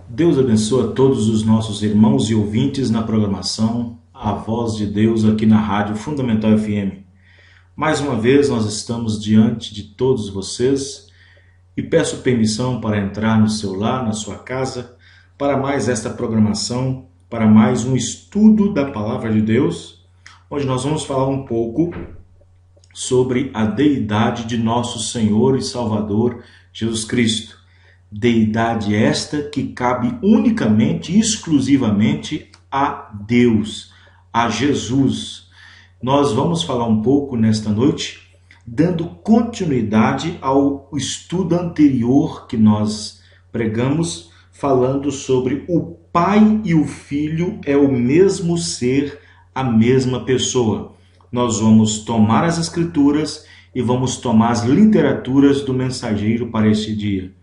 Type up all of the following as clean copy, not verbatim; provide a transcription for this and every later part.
Deus abençoe a todos os nossos irmãos e ouvintes na programação A Voz de Deus aqui na Rádio Fundamental FM. Mais uma vez nós estamos diante de todos vocês e peço permissão para entrar no seu lar, na sua casa, para mais esta programação, para mais um estudo da Palavra de Deus, onde nós vamos falar um pouco sobre a deidade de nosso Senhor e Salvador Jesus Cristo. Deidade esta que cabe unicamente e exclusivamente a Deus, a Jesus. Nós vamos falar um pouco nesta noite, dando continuidade ao estudo anterior que nós pregamos, falando sobre o Pai e o Filho é o mesmo ser, a mesma pessoa. Nós vamos tomar as Escrituras e vamos tomar as literaturas do mensageiro para este dia.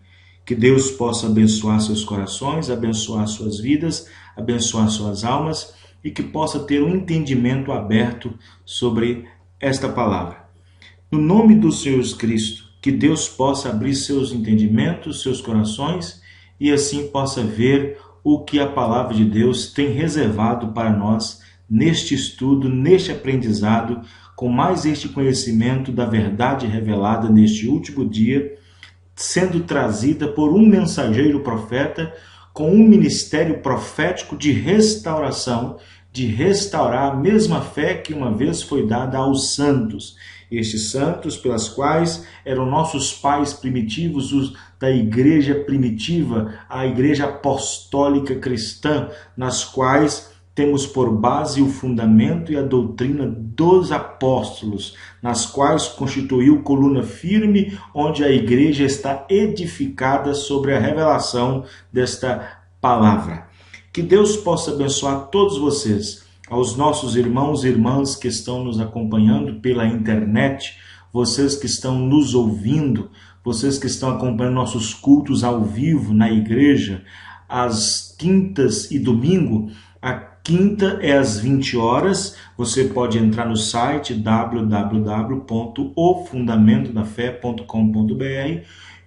Que Deus possa abençoar seus corações, abençoar suas vidas, abençoar suas almas e que possa ter um entendimento aberto sobre esta palavra. No nome do Senhor Jesus Cristo, que Deus possa abrir seus entendimentos, seus corações e assim possa ver o que a palavra de Deus tem reservado para nós neste estudo, neste aprendizado, com mais este conhecimento da verdade revelada neste último dia, sendo trazida por um mensageiro profeta com um ministério profético de restauração, de restaurar a mesma fé que uma vez foi dada aos santos. Estes santos pelas quais eram nossos pais primitivos, da igreja primitiva, a igreja apostólica cristã, nas quais temos por base o fundamento e a doutrina dos apóstolos, nas quais constituiu coluna firme, onde a igreja está edificada sobre a revelação desta palavra. Que Deus possa abençoar todos vocês, aos nossos irmãos e irmãs que estão nos acompanhando pela internet, vocês que estão nos ouvindo, vocês que estão acompanhando nossos cultos ao vivo na igreja, às quintas e domingo. A quinta é às 20 horas, você pode entrar no site www.ofundamentodafe.com.br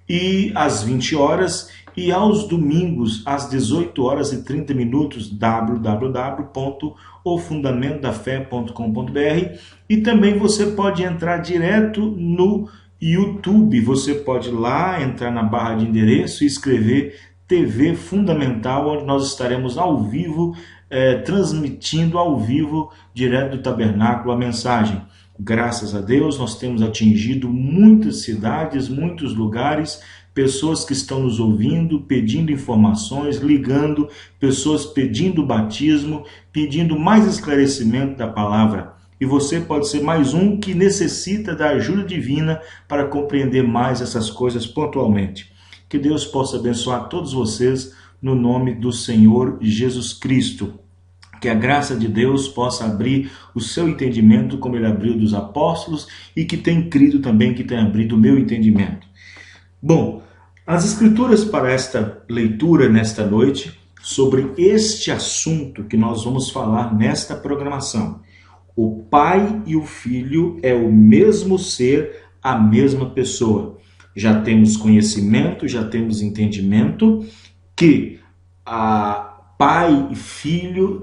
e às 20 horas, e aos domingos às 18 horas e 30 minutos, www.ofundamentodafe.com.br, e também você pode entrar direto no YouTube, você pode lá entrar na barra de endereço e escrever TV Fundamental, onde nós estaremos ao vivo, transmitindo ao vivo, direto do tabernáculo, a mensagem. Graças a Deus, nós temos atingido muitas cidades, muitos lugares, pessoas que estão nos ouvindo, pedindo informações, ligando, pessoas pedindo batismo, pedindo mais esclarecimento da palavra. E você pode ser mais um que necessita da ajuda divina para compreender mais essas coisas pontualmente. Que Deus possa abençoar todos vocês no nome do Senhor Jesus Cristo. Que a graça de Deus possa abrir o seu entendimento como ele abriu dos apóstolos e que tem crido também que tem abrido o meu entendimento. Bom, as escrituras para esta leitura nesta noite, sobre este assunto que nós vamos falar nesta programação. O Pai e o Filho é o mesmo ser, a mesma pessoa. Já temos conhecimento, já temos entendimento que Pai, Filho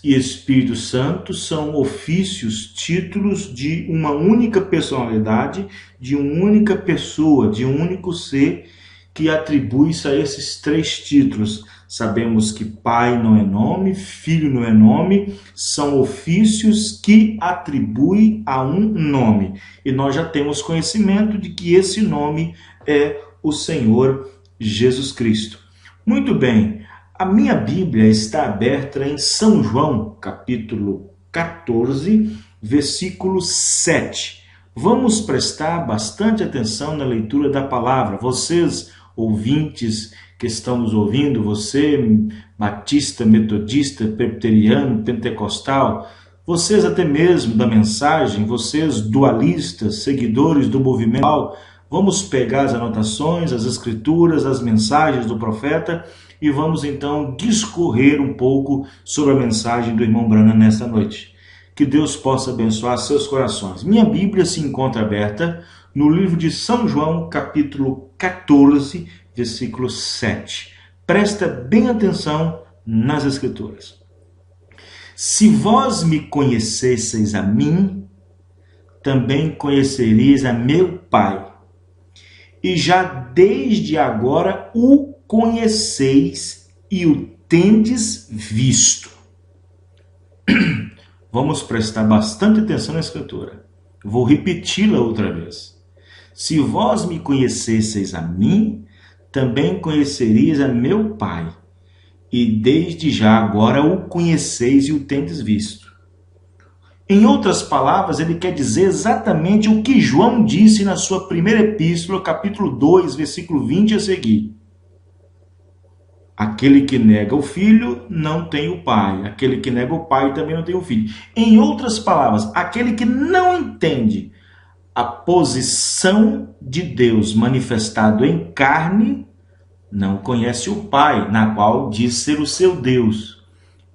e Espírito Santo são ofícios, títulos de uma única personalidade, de uma única pessoa, de um único ser que atribui-se a esses três títulos. Sabemos que Pai não é nome, Filho não é nome, são ofícios que atribuem a um nome. E nós já temos conhecimento de que esse nome é o Senhor Jesus Cristo. Muito bem, a minha Bíblia está aberta em São João, capítulo 14, versículo 7. Vamos prestar bastante atenção na leitura da palavra. Vocês, ouvintes que estão nos ouvindo, você, batista, metodista, presbiteriano, pentecostal, vocês até mesmo da mensagem, vocês dualistas, seguidores do movimento, vamos pegar as anotações, as escrituras, as mensagens do profeta e vamos então discorrer um pouco sobre a mensagem do irmão Branham nesta noite. Que Deus possa abençoar seus corações. Minha Bíblia se encontra aberta no livro de São João, capítulo 14, versículo 7. Presta bem atenção nas Escrituras. Se vós me conhecesseis a mim, também conhecereis a meu Pai. E já desde agora o conheceis e o tendes visto. Vamos prestar bastante atenção na Escritura. Vou repeti-la outra vez. Se vós me conhecesseis a mim, também conhecereis a meu Pai. E desde já agora o conheceis e o tendes visto. Em outras palavras, ele quer dizer exatamente o que João disse na sua primeira epístola, capítulo 2, versículo 20 a seguir. Aquele que nega o filho não tem o pai. Aquele que nega o pai também não tem o filho. Em outras palavras, aquele que não entende a posição de Deus manifestado em carne, não conhece o Pai, na qual diz ser o seu Deus.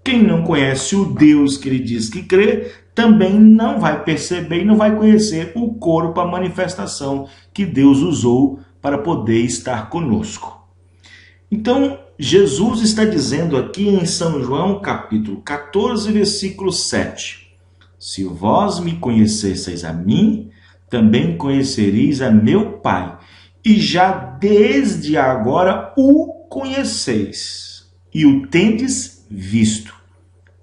Quem não conhece o Deus que ele diz que crê, também não vai perceber e não vai conhecer o corpo, a manifestação que Deus usou para poder estar conosco. Então, Jesus está dizendo aqui em São João, capítulo 14, versículo 7. Se vós me conhecesseis a mim, também conhecereis a meu Pai. E já desde agora o conheceis e o tendes visto.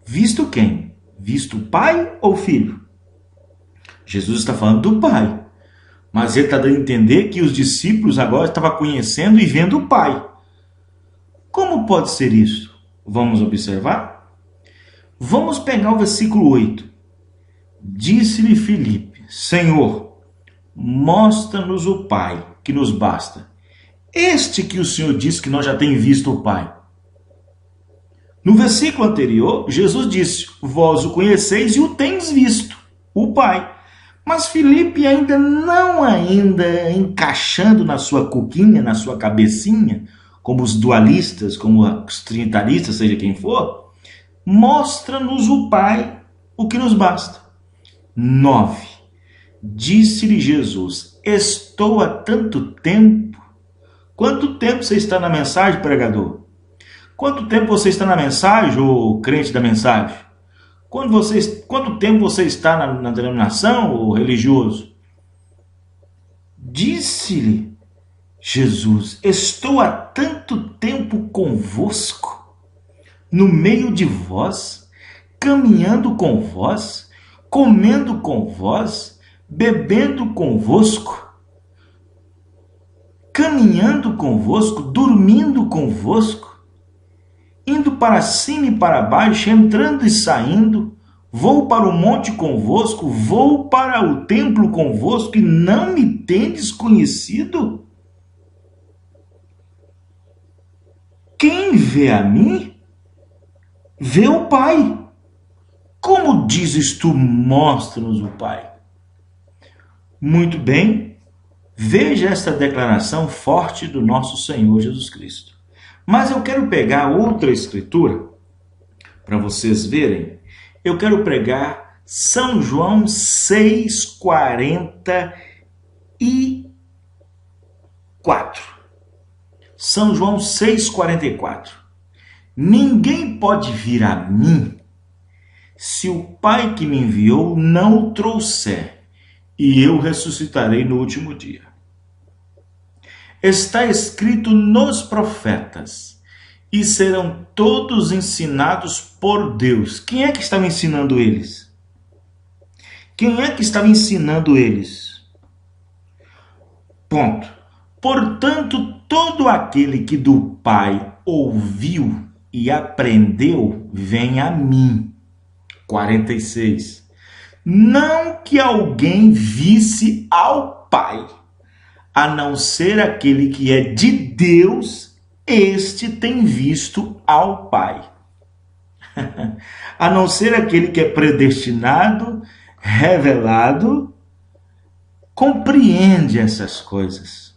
Visto quem? Visto o Pai ou o Filho? Jesus está falando do Pai. Mas ele está dando a entender que os discípulos agora estavam conhecendo e vendo o Pai. Como pode ser isso? Vamos observar? Vamos pegar o versículo 8. Disse-lhe Filipe: Senhor, mostra-nos o Pai, que nos basta. Este que o Senhor disse que nós já temos visto o Pai. No versículo anterior, Jesus disse: vós o conheceis e o tendes visto, o Pai. Mas Filipe ainda encaixando na sua cuquinha, na sua cabecinha, como os dualistas, como os trinitaristas, seja quem for, mostra-nos o Pai, o que nos basta. 9. Disse-lhe Jesus: estou há tanto tempo. Quanto tempo você está na mensagem, pregador? Quanto tempo você está na mensagem, ô crente da mensagem? Quanto tempo você está na denominação, ô religioso? Disse-lhe Jesus: estou há tanto tempo convosco, no meio de vós, caminhando com vós, comendo com vós, bebendo convosco, caminhando convosco, dormindo convosco, indo para cima e para baixo, entrando e saindo, vou para o monte convosco, vou para o templo convosco, e não me tendes conhecido? Quem vê a mim, vê o Pai. Como dizes tu, mostra-nos o Pai? Muito bem, veja esta declaração forte do nosso Senhor Jesus Cristo. Mas eu quero pegar outra escritura, para vocês verem. Eu quero pregar São João 6,44. São João 6,44. Ninguém pode vir a mim se o Pai que me enviou não o trouxer, e eu ressuscitarei no último dia. Está escrito nos profetas, e serão todos ensinados por Deus. Quem é que estava ensinando eles? Quem é que estava ensinando eles? Ponto. Portanto, todo aquele que do Pai ouviu e aprendeu, vem a mim. 46. Não que alguém visse ao Pai, a não ser aquele que é de Deus, este tem visto ao Pai. A não ser aquele que é predestinado, revelado, compreende essas coisas.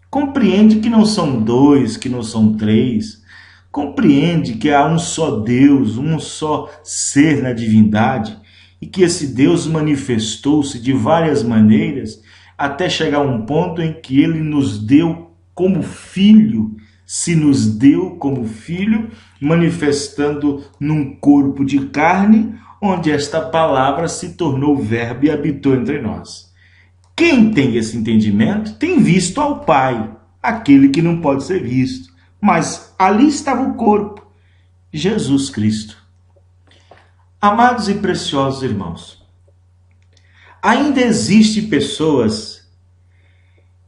Compreende que não são dois, que não são três. Compreende que há um só Deus, um só ser na divindade, e que esse Deus manifestou-se de várias maneiras, até chegar a um ponto em que ele nos deu como filho se nos deu como filho, manifestando num corpo de carne, onde esta palavra se tornou verbo e habitou entre nós. Quem tem esse entendimento tem visto ao Pai, aquele que não pode ser visto. Mas ali estava o corpo, Jesus Cristo. Amados e preciosos irmãos, ainda existem pessoas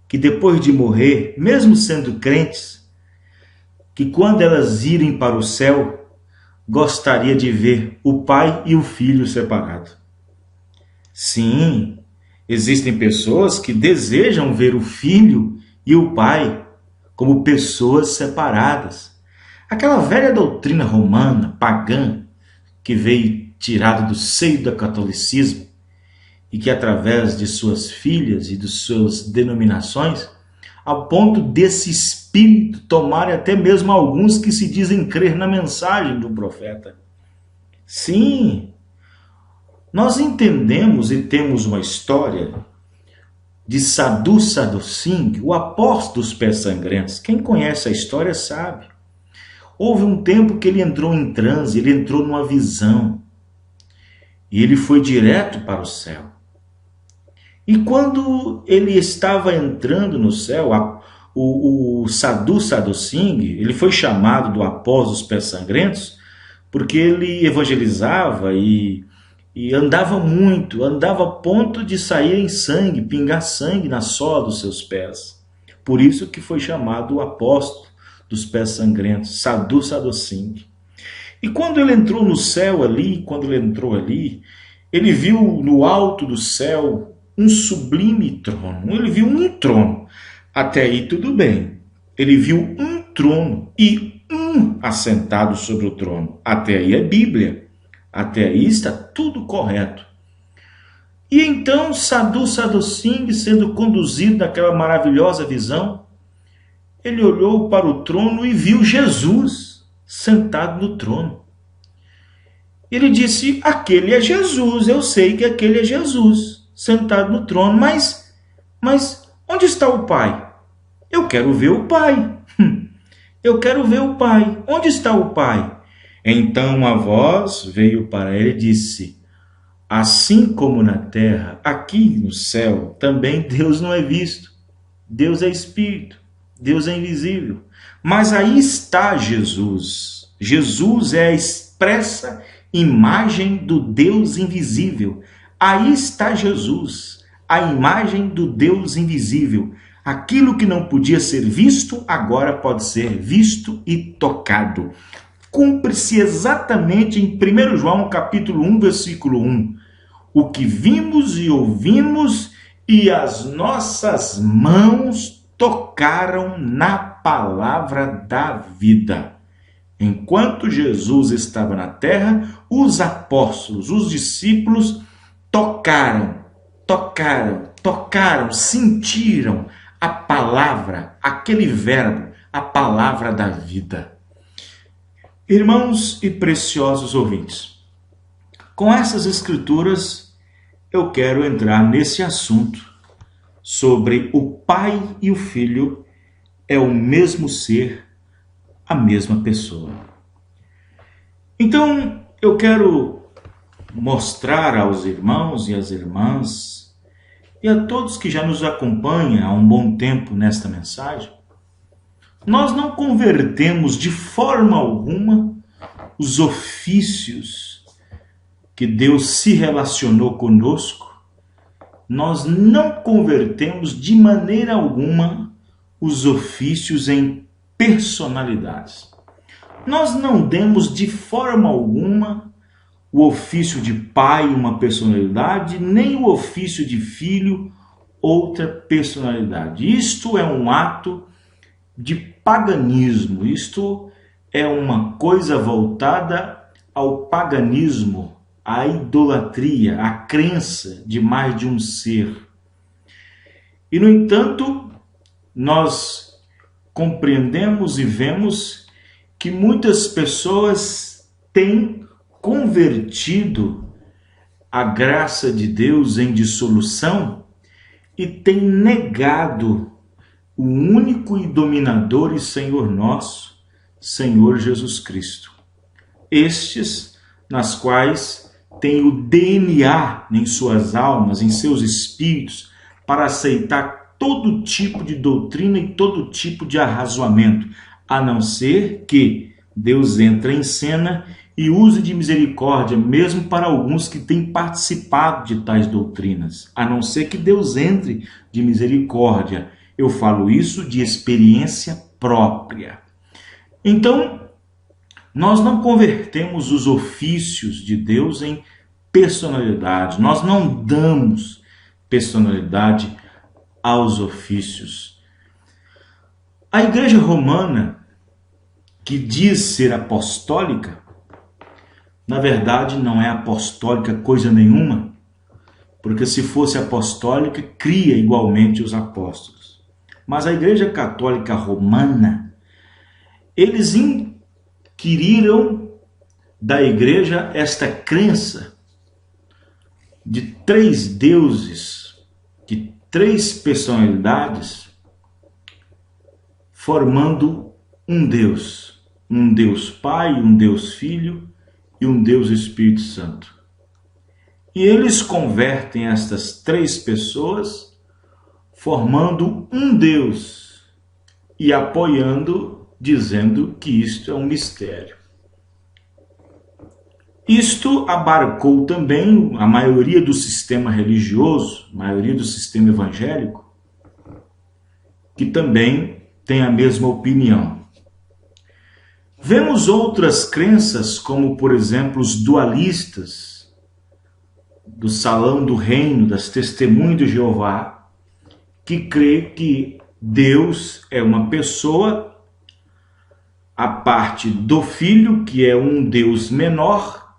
que depois de morrer, mesmo sendo crentes, que quando elas irem para o céu, gostaria de ver o pai e o filho separados. Sim, existem pessoas que desejam ver o filho e o pai como pessoas separadas. Aquela velha doutrina romana, pagã, que veio tirada do seio do catolicismo e que através de suas filhas e de suas denominações, ao ponto desse espírito tomarem até mesmo alguns que se dizem crer na mensagem do profeta. Sim, nós entendemos e temos uma história de Sadhu Sadhu Singh, o apóstolo dos pés sangrentos. Quem conhece a história sabe. Houve um tempo que ele entrou em transe, ele entrou numa visão. E ele foi direto para o céu. E quando ele estava entrando no céu, o Sadhu Sadhu Singh, ele foi chamado do apóstolo dos pés sangrentos, porque ele evangelizava e andava muito, andava a ponto de sair em sangue, pingar sangue na sola dos seus pés. Por isso que foi chamado o apóstolo dos pés sangrentos, Sadhu Sadhu Singh. E quando ele entrou no céu ali, ele viu no alto do céu um sublime trono. Ele viu um trono. Até aí tudo bem. Ele viu um trono e um assentado sobre o trono. Até aí é Bíblia. Até aí está tudo correto. E então Sadhu Sadhu Singh, sendo conduzido naquela maravilhosa visão, ele olhou para o trono e viu Jesus sentado no trono. Ele disse, aquele é Jesus, eu sei que aquele é Jesus, sentado no trono, mas onde está o Pai? Eu quero ver o Pai. Eu quero ver o Pai. Onde está o Pai? Então a voz veio para ele e disse, assim como na terra, aqui no céu, também Deus não é visto. Deus é Espírito, Deus é invisível. Mas aí está Jesus. Jesus é a expressa imagem do Deus invisível. Aí está Jesus, a imagem do Deus invisível. Aquilo que não podia ser visto, agora pode ser visto e tocado. Cumpre-se exatamente em 1 João capítulo 1, versículo 1. O que vimos e ouvimos e as nossas mãos tocaram na palavra da vida. Enquanto Jesus estava na terra, os apóstolos, os discípulos tocaram, sentiram a palavra, aquele verbo, a palavra da vida. Irmãos e preciosos ouvintes, com essas escrituras eu quero entrar nesse assunto sobre o Pai e o Filho é o mesmo ser, a mesma pessoa. Então, eu quero mostrar aos irmãos e às irmãs e a todos que já nos acompanham há um bom tempo nesta mensagem, nós não convertemos de forma alguma os ofícios que Deus se relacionou conosco, nós não convertemos de maneira alguma os ofícios em personalidades. Nós não demos de forma alguma o ofício de pai uma personalidade, nem o ofício de filho outra personalidade. Isto é um ato de paganismo, isto é uma coisa voltada ao paganismo, à idolatria, à crença de mais de um ser. E, no entanto, nós compreendemos e vemos que muitas pessoas têm convertido a graça de Deus em dissolução e têm negado o único e dominador e Senhor nosso, Senhor Jesus Cristo. Estes, nas quais tem o DNA em suas almas, em seus espíritos, para aceitar todo tipo de doutrina e todo tipo de arrazoamento, a não ser que Deus entre em cena e use de misericórdia, mesmo para alguns que têm participado de tais doutrinas, a não ser que Deus entre de misericórdia. Eu falo isso de experiência própria. Então, nós não convertemos os ofícios de Deus em personalidade, nós não damos personalidade aos ofícios. A Igreja Romana, que diz ser apostólica, na verdade não é apostólica coisa nenhuma, porque se fosse apostólica, cria igualmente os apóstolos. Mas a Igreja Católica Romana, eles inquiriram da Igreja esta crença de 3 deuses, de 3 personalidades, formando um Deus Pai, um Deus Filho e um Deus Espírito Santo. E eles convertem estas 3 pessoas formando um Deus e apoiando, dizendo que isto é um mistério. Isto abarcou também a maioria do sistema religioso, a maioria do sistema evangélico, que também tem a mesma opinião. Vemos outras crenças, como por exemplo os dualistas, do Salão do Reino, das Testemunhas de Jeová, que crê que Deus é uma pessoa, a parte do Filho, que é um Deus menor,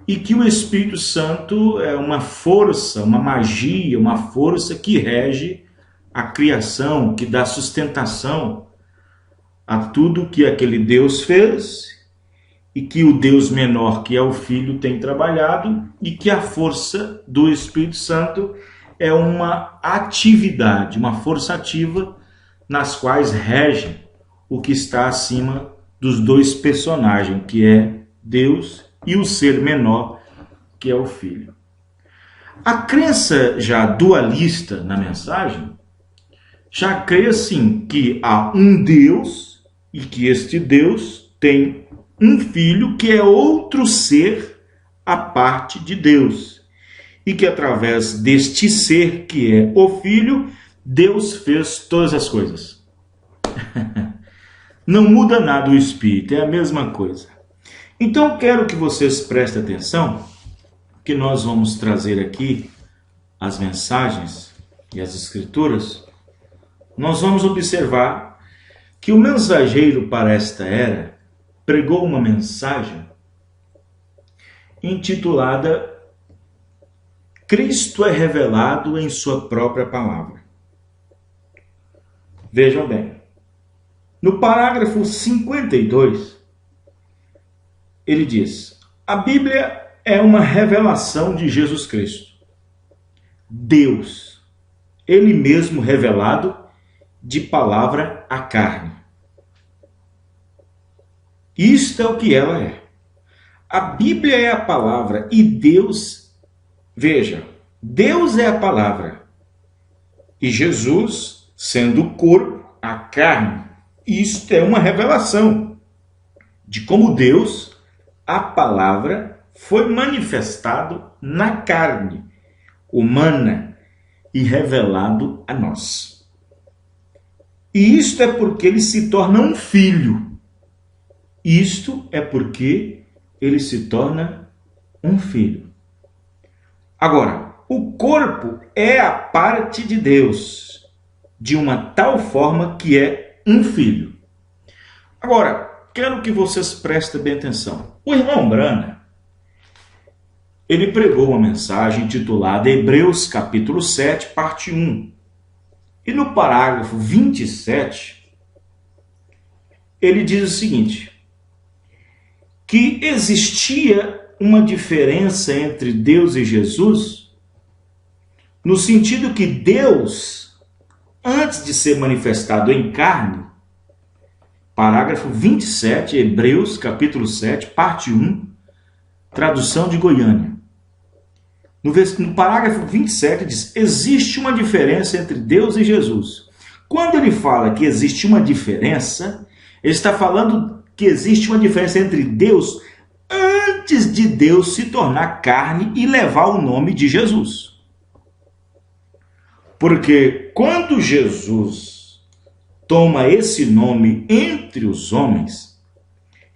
e que o Espírito Santo é uma força, uma magia, uma força que rege a criação, que dá sustentação a tudo que aquele Deus fez, e que o Deus menor, que é o Filho, tem trabalhado, e que a força do Espírito Santo é uma atividade, uma força ativa nas quais rege o que está acima dos 2 personagens, que é Deus e o ser menor, que é o Filho. A crença já dualista na mensagem já crê assim que há um Deus e que este Deus tem um Filho que é outro ser à parte de Deus, e que através deste ser que é o Filho, Deus fez todas as coisas. Não muda nada o Espírito, é a mesma coisa. Então quero que vocês prestem atenção, que nós vamos trazer aqui as mensagens e as escrituras. Nós vamos observar que o mensageiro para esta era pregou uma mensagem intitulada Cristo é revelado em sua própria palavra. Vejam bem, no parágrafo 52, ele diz: a Bíblia é uma revelação de Jesus Cristo, Deus, Ele mesmo revelado de palavra à carne. Isto é o que ela é. A Bíblia é a palavra e Deus, veja, Deus é a palavra e Jesus, sendo o corpo, a carne. Isto é uma revelação de como Deus, a palavra, foi manifestado na carne humana e revelado a nós. E isto é porque ele se torna um filho. Isto é porque ele se torna um filho. Agora, o corpo é a parte de Deus, de uma tal forma que é um filho. Agora, quero que vocês prestem bem atenção. O irmão Brana, ele pregou uma mensagem intitulada Hebreus capítulo 7, parte 1. E no parágrafo 27, ele diz o seguinte: que existia uma diferença entre Deus e Jesus, no sentido que Deus antes de ser manifestado em carne, parágrafo 27, Hebreus, capítulo 7, parte 1, tradução de Goiânia. No parágrafo 27 diz: existe uma diferença entre Deus e Jesus. Quando ele fala que existe uma diferença, ele está falando que existe uma diferença entre Deus antes de Deus se tornar carne e levar o nome de Jesus. Porque quando Jesus toma esse nome entre os homens,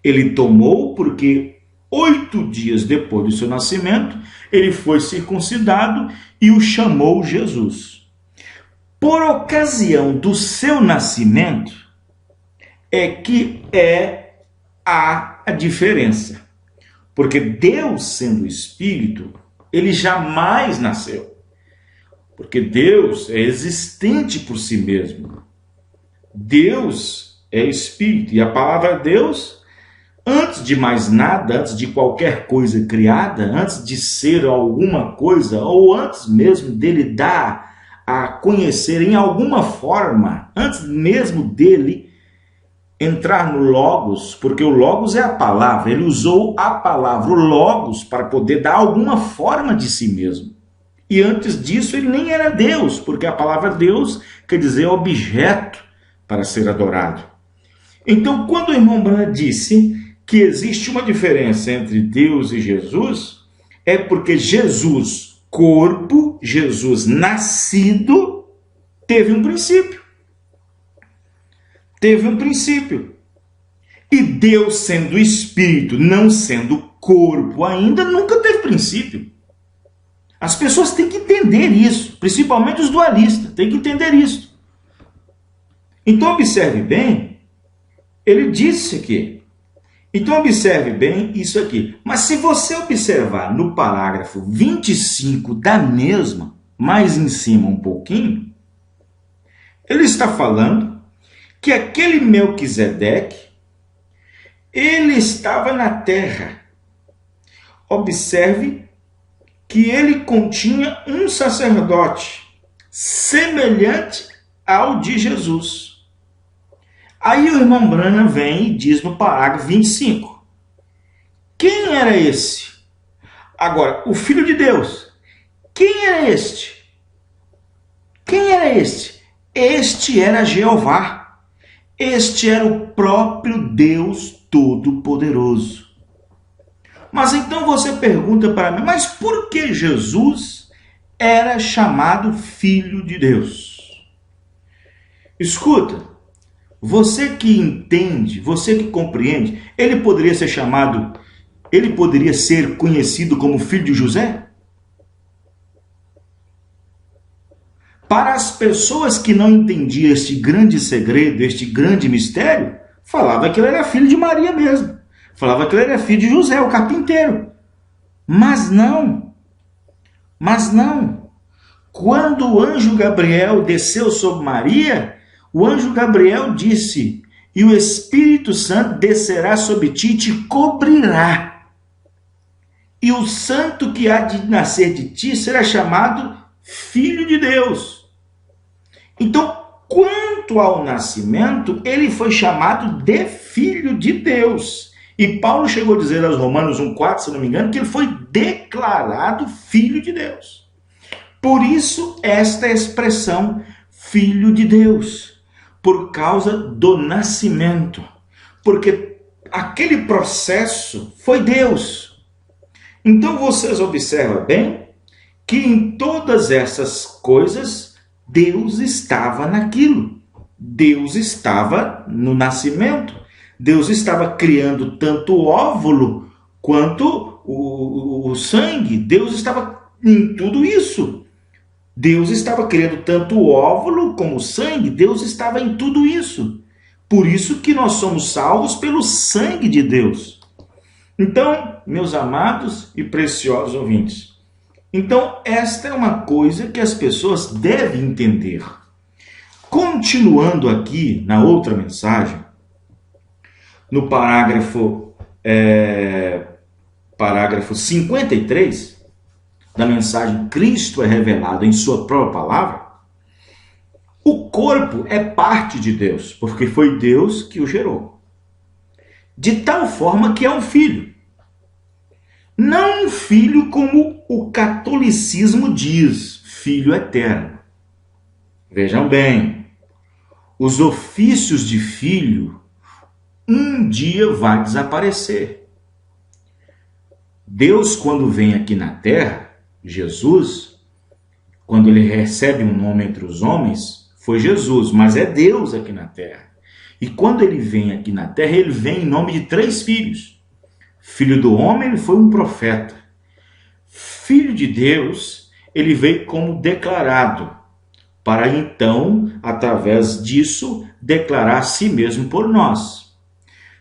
ele tomou porque 8 dias depois do seu nascimento, ele foi circuncidado e o chamou Jesus. Por ocasião do seu nascimento, é que há a diferença. Porque Deus, sendo Espírito, ele jamais nasceu. Porque Deus é existente por si mesmo. Deus é Espírito. E a palavra Deus, antes de mais nada, antes de qualquer coisa criada, antes de ser alguma coisa, ou antes mesmo dele dar a conhecer em alguma forma, antes mesmo dele entrar no Logos, porque o Logos é a palavra, ele usou a palavra, o Logos, para poder dar alguma forma de si mesmo. E antes disso ele nem era Deus, porque a palavra Deus quer dizer objeto para ser adorado. Então, quando o irmão Branham disse que existe uma diferença entre Deus e Jesus, é porque Jesus, corpo, Jesus nascido, teve um princípio. Teve um princípio. E Deus, sendo espírito, não sendo corpo ainda, nunca teve princípio. As pessoas têm que entender isso, principalmente os dualistas, têm que entender isso. Então observe bem, ele disse aqui. Então observe bem isso aqui. Mas se você observar no parágrafo 25 da mesma, mais em cima um pouquinho, ele está falando que aquele Melquisedeque, ele estava na terra. Observe que ele continha um sacerdote semelhante ao de Jesus. Aí o irmão Branham vem e diz no parágrafo 25. Quem era esse? Agora, o Filho de Deus. Quem era este? Quem era este? Este era Jeová. Este era o próprio Deus Todo-Poderoso. Mas então você pergunta para mim, mas por que Jesus era chamado Filho de Deus? Escuta, você que entende, você que compreende, ele poderia ser conhecido como filho de José? Para as pessoas que não entendiam este grande segredo, este grande mistério, falava que ele era filho de Maria mesmo. Falava que ele era filho de José, o carpinteiro. Mas não. Quando o anjo Gabriel desceu sobre Maria, o anjo Gabriel disse: e o Espírito Santo descerá sobre ti e te cobrirá. E o santo que há de nascer de ti será chamado Filho de Deus. Então, quanto ao nascimento, ele foi chamado de Filho de Deus. E Paulo chegou a dizer aos Romanos 1,4, se não me engano, que ele foi declarado Filho de Deus. Por isso, esta expressão, Filho de Deus, por causa do nascimento. Porque aquele processo foi Deus. Então, vocês observam bem que em todas essas coisas, Deus estava naquilo. Deus estava no nascimento. Deus estava criando tanto o óvulo quanto o sangue. Deus estava em tudo isso. Deus estava criando tanto o óvulo como o sangue. Deus estava em tudo isso. Por isso que nós somos salvos pelo sangue de Deus. Então, meus amados e preciosos ouvintes, então esta é uma coisa que as pessoas devem entender. Continuando aqui na outra mensagem, no parágrafo 53 da mensagem Cristo é revelado em sua própria palavra, O corpo é parte de Deus, porque foi Deus que o gerou. De tal forma que é um filho. Não um filho como o catolicismo diz, filho eterno. Vejam bem, os ofícios de filho um dia vai desaparecer. Deus, quando vem aqui na terra, Jesus, quando ele recebe um nome entre os homens, foi Jesus, mas é Deus aqui na terra. E quando ele vem aqui na terra, ele vem em nome de 3 filhos. Filho do homem, ele foi um profeta. Filho de Deus, ele veio como declarado, para então, através disso, declarar a si mesmo por nós.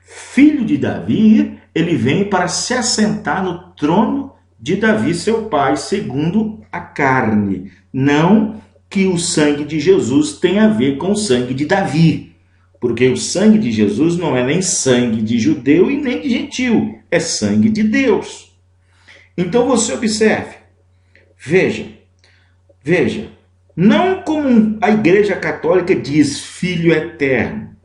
Filho de Davi, ele vem para se assentar no trono de Davi, seu pai, segundo a carne. Não que o sangue de Jesus tenha a ver com o sangue de Davi, porque o sangue de Jesus não é nem sangue de judeu e nem de gentil, é sangue de Deus. Então você observe, veja, não como a Igreja Católica diz, filho eterno,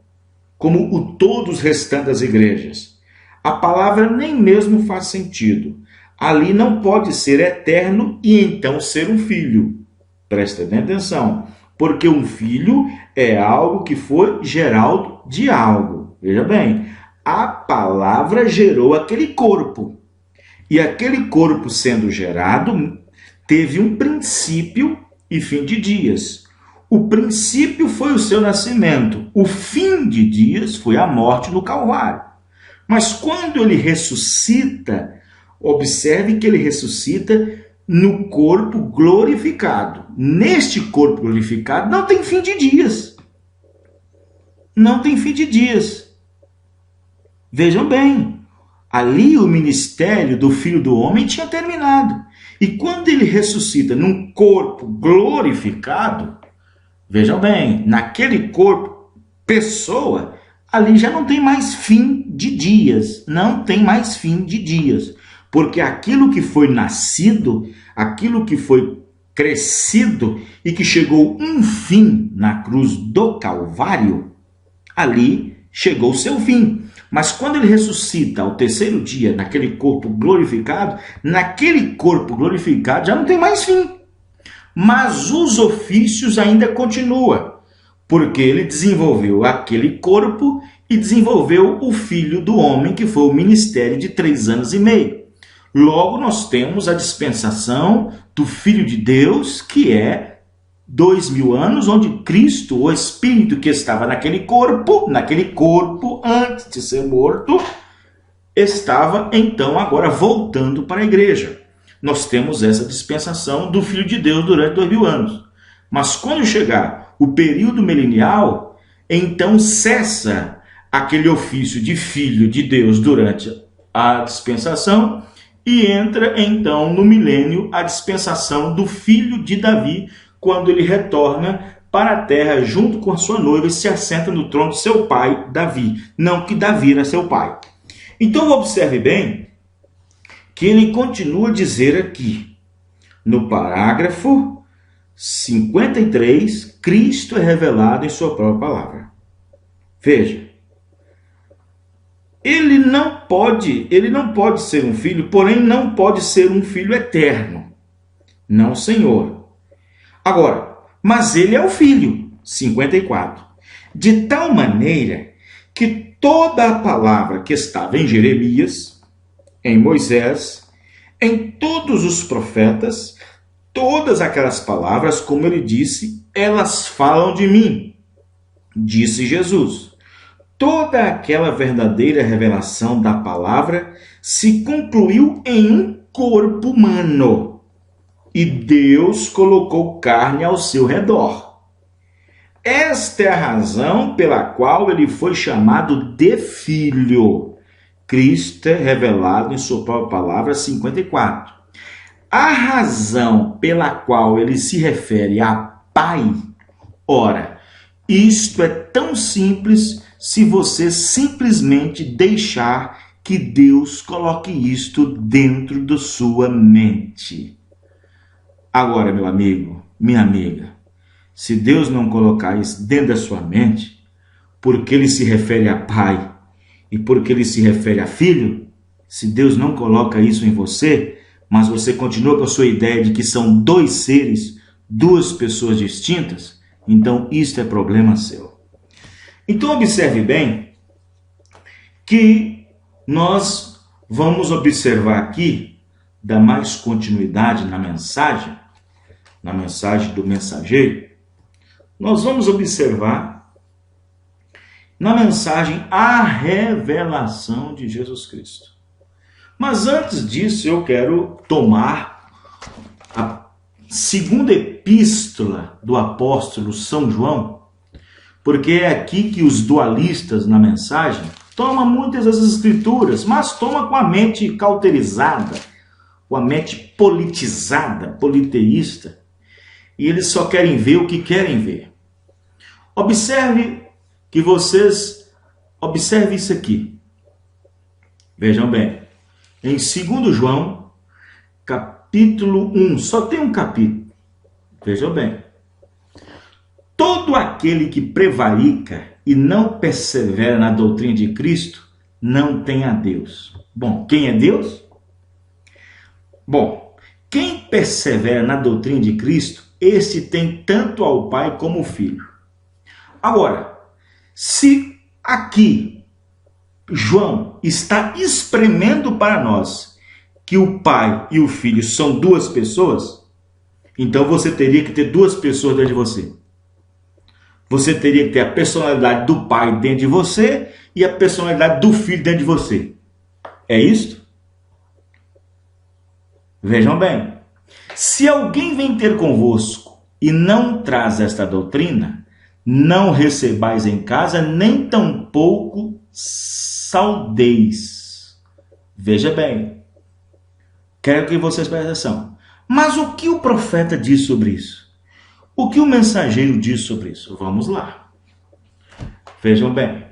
como o todos os restantes das igrejas. A palavra nem mesmo faz sentido. Ali não pode ser eterno e então ser um filho. Presta bem atenção, porque um filho é algo que foi gerado de algo. Veja bem, a palavra gerou aquele corpo. E aquele corpo sendo gerado, teve um princípio e fim de dias. O princípio foi o seu nascimento. O fim de dias foi a morte no Calvário. Mas quando ele ressuscita, observe que ele ressuscita no corpo glorificado. Neste corpo glorificado não tem fim de dias. Não tem fim de dias. Vejam bem, ali o ministério do Filho do Homem tinha terminado. E quando ele ressuscita num corpo glorificado, vejam bem, naquele corpo, pessoa, ali já não tem mais fim de dias. Não tem mais fim de dias. Porque aquilo que foi nascido, aquilo que foi crescido e que chegou um fim na cruz do Calvário, ali chegou o seu fim. Mas quando ele ressuscita ao terceiro dia, naquele corpo glorificado, naquele corpo glorificado já não tem mais fim. Mas os ofícios ainda continuam, porque ele desenvolveu aquele corpo e desenvolveu o Filho do Homem, que foi o ministério de 3 anos e meio. Logo, nós temos a dispensação do Filho de Deus, que é 2000 anos, onde Cristo, o Espírito que estava naquele corpo antes de ser morto, estava então agora voltando para a igreja. Nós temos essa dispensação do Filho de Deus durante 2000 anos. Mas quando chegar o período milenial, então cessa aquele ofício de Filho de Deus durante a dispensação e entra então no milênio a dispensação do Filho de Davi, quando ele retorna para a terra junto com a sua noiva e se assenta no trono de seu pai, Davi. Não que Davi era seu pai. Então observe bem que ele continua a dizer aqui, no parágrafo 53, Cristo é revelado em sua própria palavra. Veja, ele não pode ser um filho, porém não pode ser um filho eterno. Não, Senhor. Agora, mas ele é o filho, 54. De tal maneira que toda a palavra que estava em Jeremias, em Moisés, em todos os profetas, todas aquelas palavras, como ele disse, elas falam de mim, disse Jesus. Toda aquela verdadeira revelação da palavra se concluiu em um corpo humano. E Deus colocou carne ao seu redor. Esta é a razão pela qual ele foi chamado de Filho. Cristo é revelado em sua própria palavra, 54. A razão pela qual ele se refere a Pai, ora, isto é tão simples se você simplesmente deixar que Deus coloque isto dentro da sua mente. Agora, meu amigo, minha amiga, se Deus não colocar isso dentro da sua mente, porque ele se refere a pai e porque ele se refere a filho, se Deus não coloca isso em você, mas você continua com a sua ideia de que são dois seres, duas pessoas distintas, então isto é problema seu. Então observe bem que nós vamos observar aqui, dar mais continuidade na mensagem do mensageiro, nós vamos observar na mensagem a revelação de Jesus Cristo. Mas antes disso eu quero tomar a segunda epístola do apóstolo São João, porque é aqui que os dualistas na mensagem tomam muitas das escrituras, mas tomam com a mente cauterizada, com a mente politizada, politeísta, e eles só querem ver o que querem ver. Observe isso aqui. Vejam bem, em 2 João, capítulo 1, só tem um capítulo. Vejam bem. Todo aquele que prevarica e não persevera na doutrina de Cristo, não tem a Deus. Bom, quem é Deus? Bom, quem persevera na doutrina de Cristo, este tem tanto ao Pai como ao Filho. Agora, se aqui João está espremendo para nós que o Pai e o Filho são duas pessoas, então você teria que ter duas pessoas dentro de você. Você teria que ter a personalidade do Pai dentro de você e a personalidade do Filho dentro de você. É isto? Vejam bem. Se alguém vem ter convosco e não traz esta doutrina, não recebais em casa, nem tampouco saudeis. Veja bem. Quero que vocês prestem atenção. Mas o que o profeta diz sobre isso? O que o mensageiro diz sobre isso? Vamos lá. Vejam bem.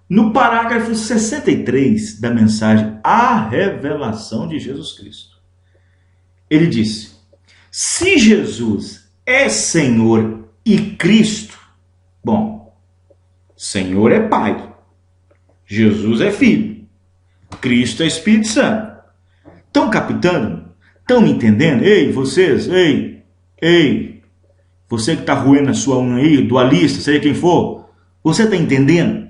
No parágrafo 63 da mensagem A Revelação de Jesus Cristo, ele disse: se Jesus é Senhor e Cristo, bom, Senhor é Pai, Jesus é Filho, Cristo é Espírito Santo. Estão captando? Estão me entendendo? Ei, vocês, ei, você que está roendo a sua unha aí, dualista, seja quem for, você está entendendo?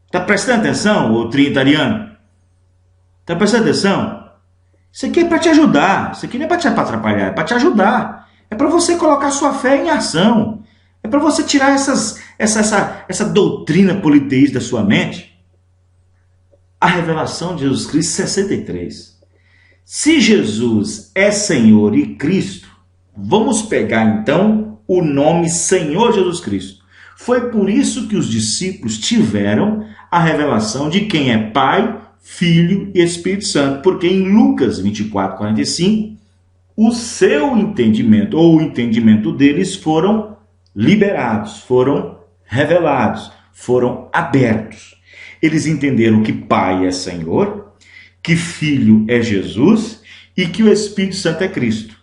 Está prestando atenção, ô trinitariano? Está prestando atenção? Isso aqui é para te ajudar, isso aqui não é para te atrapalhar, é para te ajudar. É para você colocar sua fé em ação. É para você tirar essa doutrina politeísta da sua mente. A revelação de Jesus Cristo 63. Se Jesus é Senhor e Cristo, vamos pegar então o nome Senhor Jesus Cristo. Foi por isso que os discípulos tiveram a revelação de quem é Pai, Filho e Espírito Santo, porque em Lucas 24:45, o seu entendimento, ou o entendimento deles, foram liberados, foram revelados, foram abertos. Eles entenderam que Pai é Senhor, que Filho é Jesus e que o Espírito Santo é Cristo.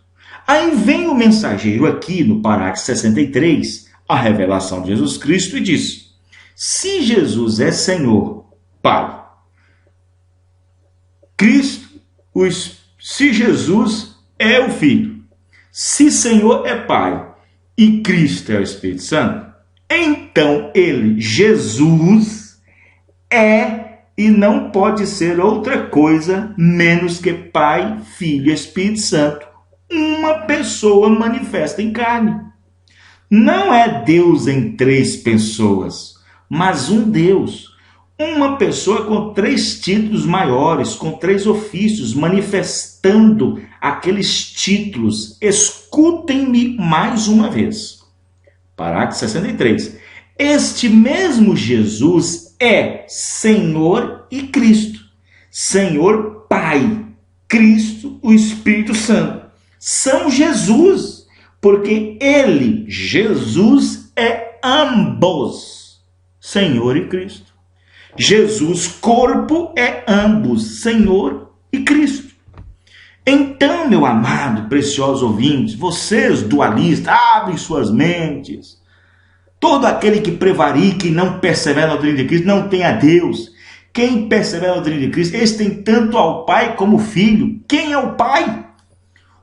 Aí vem o mensageiro aqui no parágrafo 63, a revelação de Jesus Cristo, e diz: se Jesus é Senhor, Pai, Cristo, se Jesus é o Filho, se Senhor é Pai e Cristo é o Espírito Santo, então ele, Jesus, é e não pode ser outra coisa menos que Pai, Filho e Espírito Santo, uma pessoa manifesta em carne. Não é Deus em três pessoas, mas um Deus. Uma pessoa com três títulos maiores, com três ofícios, manifestando aqueles títulos. Escutem-me mais uma vez. Parágrafo 63. Este mesmo Jesus é Senhor e Cristo. Senhor Pai, Cristo, o Espírito Santo. São Jesus, porque ele, Jesus, é ambos, Senhor e Cristo. Jesus, corpo, é ambos, Senhor e Cristo. Então, meu amado, precioso ouvinte, vocês dualistas, abrem suas mentes. Todo aquele que prevarica e não persevera na doutrina de Cristo não tem a Deus. Quem persevera na doutrina de Cristo, esse tem tanto ao Pai como o Filho. Quem é o Pai?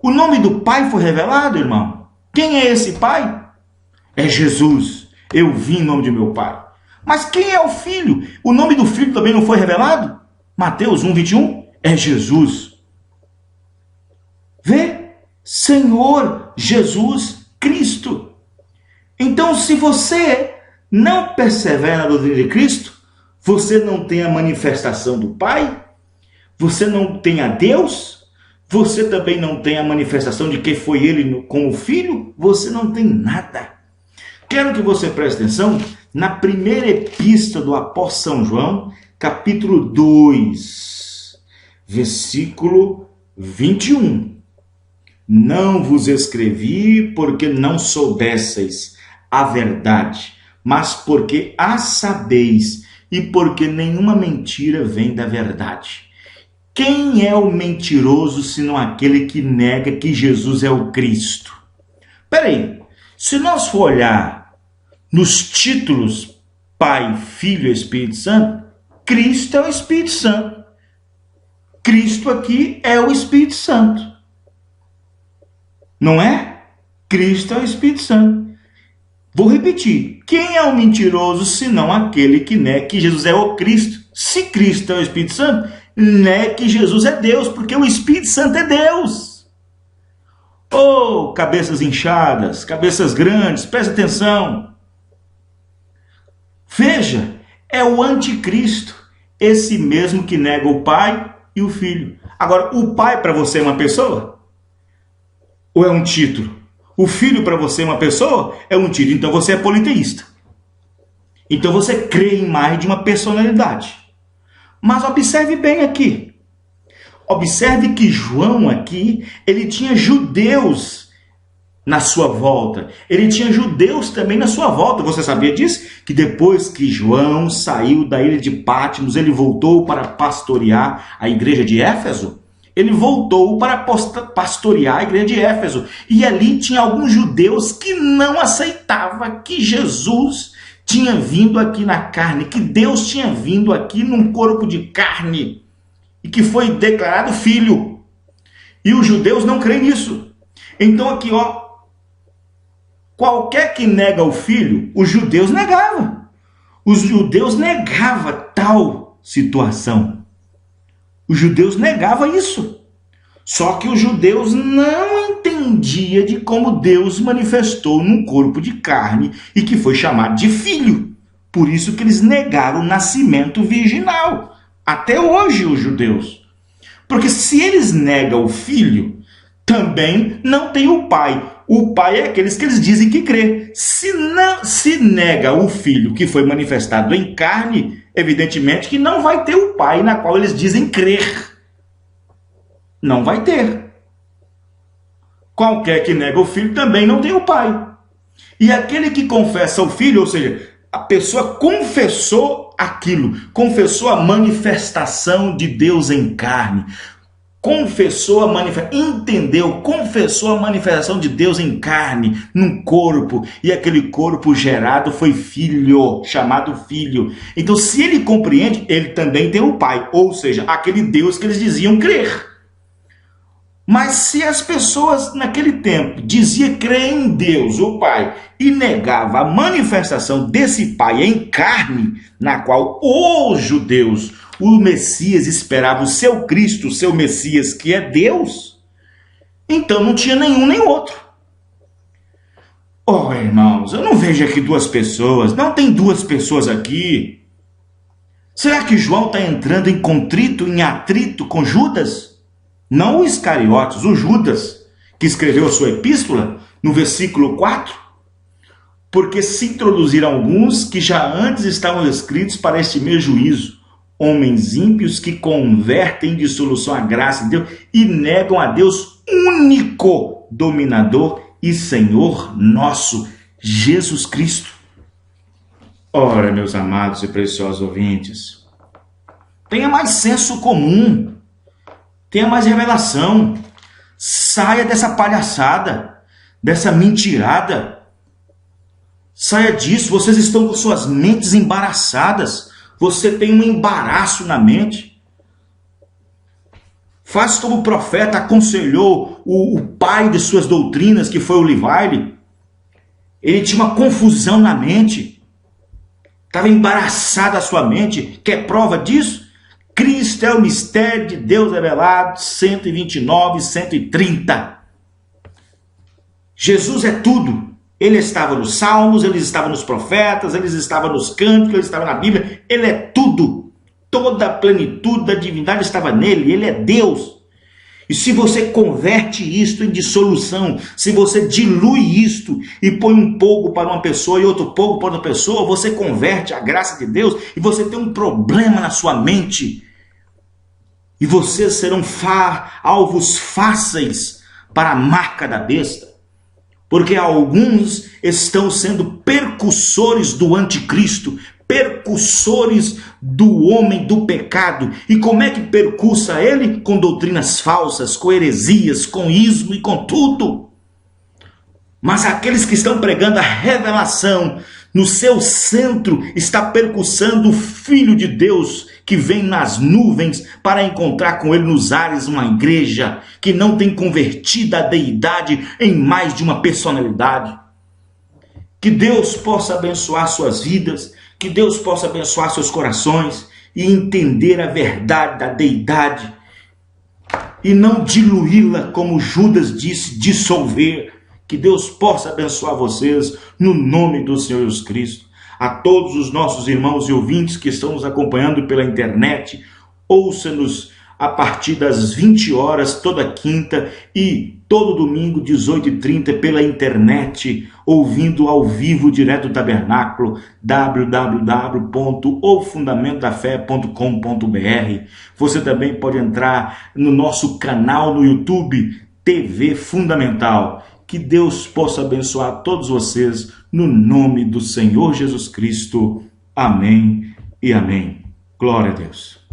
O nome do Pai foi revelado, irmão. Quem é esse Pai? É Jesus. Eu vim em nome de meu Pai. Mas quem é o Filho? O nome do Filho também não foi revelado? Mateus 1:21 é Jesus. Vê? Senhor Jesus Cristo. Então, se você não persevera na doutrina de Cristo, você não tem a manifestação do Pai, você não tem a Deus, você também não tem a manifestação de que foi Ele com o Filho, você não tem nada. Quero que você preste atenção na primeira epístola do apóstolo São João, capítulo 2, versículo 21. Não vos escrevi porque não soubesseis a verdade, mas porque a sabeis e porque nenhuma mentira vem da verdade. Quem é o mentiroso senão aquele que nega que Jesus é o Cristo? Peraí, se nós for olhar nos títulos Pai, Filho e Espírito Santo, Cristo é o Espírito Santo. Cristo aqui é o Espírito Santo. Não é? Cristo é o Espírito Santo. Vou repetir. Quem é o mentiroso senão aquele que nega que Jesus é o Cristo? Se Cristo é o Espírito Santo, nega que Jesus é Deus, porque o Espírito Santo é Deus. Oh, cabeças inchadas, cabeças grandes, presta atenção. Veja, é o anticristo, esse mesmo que nega o Pai e o Filho. Agora, o Pai para você é uma pessoa? Ou é um título? O Filho para você é uma pessoa? É um título. Então você é politeísta. Então você crê em mais de uma personalidade. Mas observe bem aqui. Observe que João aqui, ele tinha judeus na sua volta. Ele tinha judeus também na sua volta. Você sabia disso? Que depois que João saiu da ilha de Patmos, ele voltou para pastorear a igreja de Éfeso? Ele voltou para pastorear a igreja de Éfeso. E ali tinha alguns judeus que não aceitavam que Jesus tinha vindo aqui na carne, que Deus tinha vindo aqui num corpo de carne e que foi declarado filho. E os judeus não creem nisso. Então aqui, ó, qualquer que nega o filho, os judeus negavam. Os judeus negavam tal situação. Os judeus negavam isso. Só que os judeus não entendiam de como Deus manifestou num corpo de carne e que foi chamado de filho. Por isso que eles negaram o nascimento virginal. Até hoje os judeus. Porque se eles negam o filho, também não tem o pai. O pai é aqueles que eles dizem que crê. Se nega o filho que foi manifestado em carne, evidentemente que não vai ter o Pai na qual eles dizem crer. Não vai ter. Qualquer que nega o Filho também não tem o Pai. E aquele que confessa o Filho, ou seja, a pessoa confessou aquilo, confessou a manifestação de Deus em carne, confessou a manifestação de Deus em carne, num corpo, e aquele corpo gerado foi filho, chamado filho. Então, se ele compreende, ele também tem o Pai, ou seja, aquele Deus que eles diziam crer. Mas se as pessoas naquele tempo diziam crer em Deus, o Pai, e negava a manifestação desse Pai em carne, na qual os judeus, o Messias esperava, o seu Cristo, o seu Messias, que é Deus, então não tinha nenhum nem outro. Oh, irmãos, eu não vejo aqui duas pessoas, não tem duas pessoas aqui. Será que João está entrando em contrito, em atrito com Judas? Não o Iscariotes, o Judas, que escreveu a sua epístola, no versículo 4, porque se introduziram alguns que já antes estavam escritos para este mesmo juízo, homens ímpios que convertem em dissolução a graça de Deus e negam a Deus único dominador e Senhor nosso, Jesus Cristo. Ora, meus amados e preciosos ouvintes, tenha mais senso comum, tenha mais revelação. Saia dessa palhaçada, dessa mentirada. Saia disso, vocês estão com suas mentes embaraçadas. Você tem um embaraço na mente. Faz como o profeta aconselhou o pai de suas doutrinas, que foi o Livile. Ele tinha uma confusão na mente. Estava embaraçada a sua mente. Quer prova disso? Cristo é o mistério de Deus revelado, 129, 130. Jesus é tudo. Ele estava nos salmos, ele estava nos profetas, ele estava nos cânticos, ele estava na Bíblia. Ele é tudo. Toda a plenitude da divindade estava nele. Ele é Deus. E se você converte isto em dissolução, se você dilui isto e põe um pouco para uma pessoa e outro pouco para outra pessoa, você converte a graça de Deus e você tem um problema na sua mente. E vocês serão alvos fáceis para a marca da besta. Porque alguns estão sendo percussores do anticristo, percussores do homem do pecado. E como é que percussa ele? Com doutrinas falsas, com heresias, com ismo e com tudo. Mas aqueles que estão pregando a revelação, no seu centro está percussando o Filho de Deus, que vem nas nuvens para encontrar com ele nos ares uma igreja que não tem convertido a deidade em mais de uma personalidade. Que Deus possa abençoar suas vidas, que Deus possa abençoar seus corações e entender a verdade da deidade e não diluí-la, como Judas disse, dissolver. Que Deus possa abençoar vocês no nome do Senhor Jesus Cristo. A todos os nossos irmãos e ouvintes que estão nos acompanhando pela internet, ouça-nos a partir das 20 horas toda quinta e todo domingo 18h30 pela internet, ouvindo ao vivo direto do tabernáculo, www.ofundamentodafe.com.br. Você também pode entrar no nosso canal no YouTube, TV Fundamental. Que Deus possa abençoar todos vocês no nome do Senhor Jesus Cristo. Amém e amém. Glória a Deus.